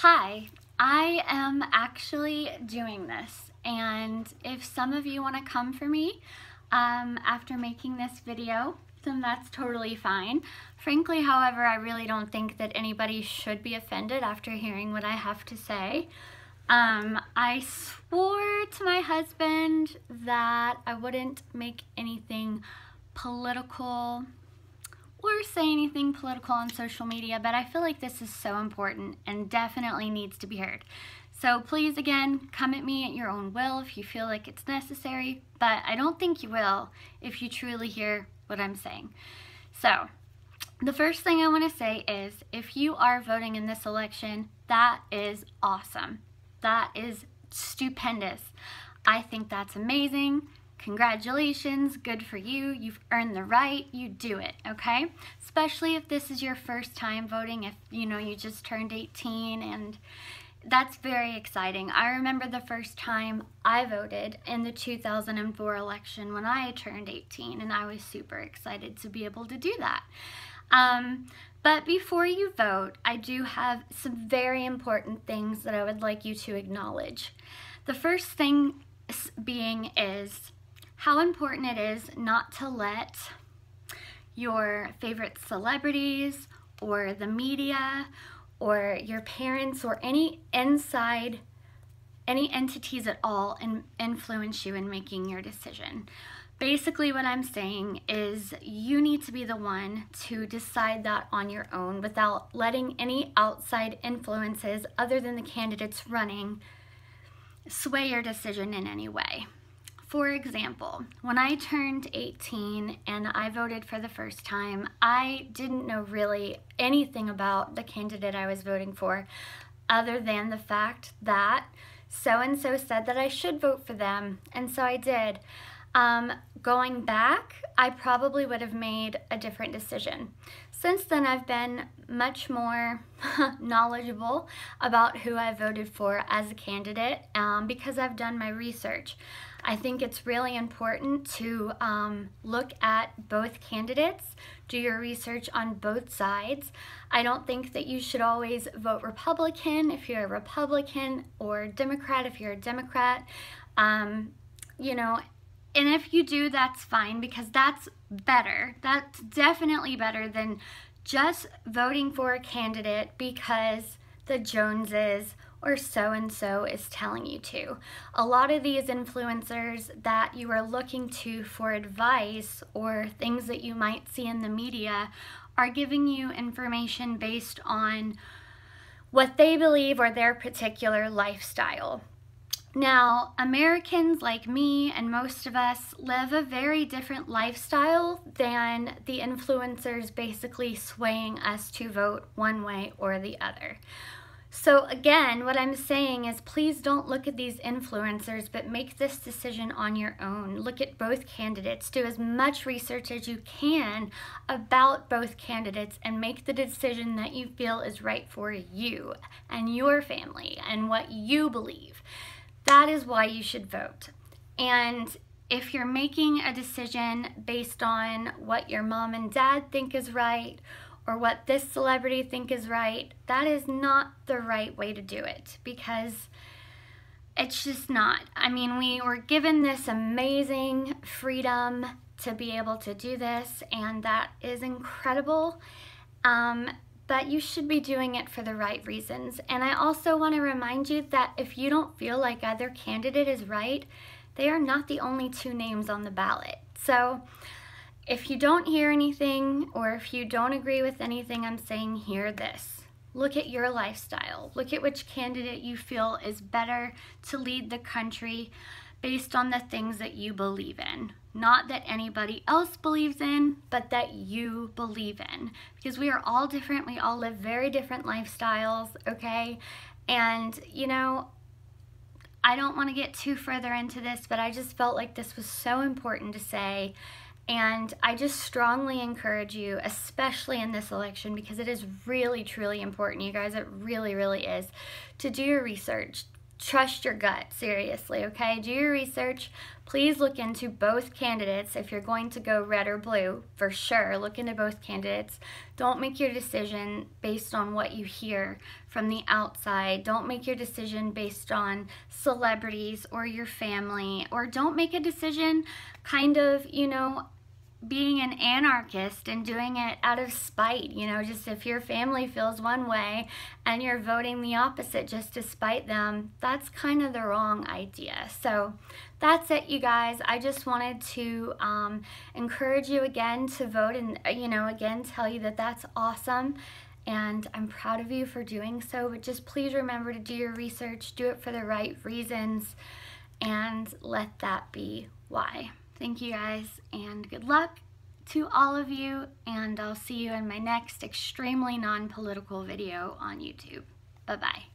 Hi, I am actually doing this, and if some of you want to come for me after making this video, then that's totally fine. Frankly, however, I really don't think that anybody should be offended after hearing what I have to say. I swore to my husband that I wouldn't make anything political or say anything political on social media, but I feel like this is so important and definitely needs to be heard. So please, again, come at me at your own will if you feel like it's necessary, but I don't think you will if you truly hear what I'm saying. So the first thing I want to say is if you are voting in this election, that is awesome. That is stupendous. I think that's amazing. Congratulations, good for you. You've earned the right, you do it, okay? Especially if this is your first time voting, if you just turned 18, and that's very exciting. I remember the first time I voted in the 2004 election when I turned 18, and I was super excited to be able to do that. But before you vote, I do have some very important things that I would like you to acknowledge. The first thing being is how important it is not to let your favorite celebrities or the media or your parents or any entities at all influence you in making your decision. Basically what I'm saying is you need to be the one to decide that on your own without letting any outside influences other than the candidates running sway your decision in any way. For example, when I turned 18 and I voted for the first time, I didn't know really anything about the candidate I was voting for other than the fact that so-and-so said that I should vote for them, and so I did. Going back, I probably would have made a different decision. Since then, I've been much more knowledgeable about who I voted for as a candidate because I've done my research. I think it's really important to look at both candidates, do your research on both sides. I don't think that you should always vote Republican if you're a Republican or Democrat if you're a Democrat. And if you do, that's fine because that's better. That's definitely better than just voting for a candidate because the Joneses or so-and-so is telling you to. A lot of these influencers that you are looking to for advice or things that you might see in the media are giving you information based on what they believe or their particular lifestyle. Now, Americans like me and most of us live a very different lifestyle than the influencers basically swaying us to vote one way or the other. So again, what I'm saying is please don't look at these influencers, but make this decision on your own. Look at both candidates. Do as much research as you can about both candidates and make the decision that you feel is right for you and your family and what you believe. That is why you should vote. And if you're making a decision based on what your mom and dad think is right or what this celebrity think is right, that is not the right way to do it because it's just not. I mean, we were given this amazing freedom to be able to do this, and that is incredible. But you should be doing it for the right reasons. And I also want to remind you that if you don't feel like either candidate is right, they are not the only two names on the ballot. So if you don't hear anything or if you don't agree with anything I'm saying, hear this. Look at your lifestyle. Look at which candidate you feel is better to lead the country based on the things that you believe in. Not that anybody else believes in, but that you believe in. Because we are all different. We all live very different lifestyles, okay? And, I don't want to get too further into this, but I just felt like this was so important to say. And I just strongly encourage you, especially in this election, because it is really, truly important, you guys. It really, really is, to do your research. trust your gut, seriously, okay? Do your research. Please look into both candidates. If you're going to go red or blue, for sure, look into both candidates. Don't make your decision based on what you hear from the outside. Don't make your decision based on celebrities or your family, or don't make a decision kind of, you know, being an anarchist and doing it out of spite, you know, just if your family feels one way and you're voting the opposite just to spite them, that's kind of the wrong idea. So that's it, you guys. I just wanted to encourage you again to vote and, you know, again, tell you that that's awesome. And I'm proud of you for doing so, but just please remember to do your research, do it for the right reasons, and let that be why. Thank you guys, and good luck to all of you, and I'll see you in my next extremely non-political video on YouTube. Bye-bye.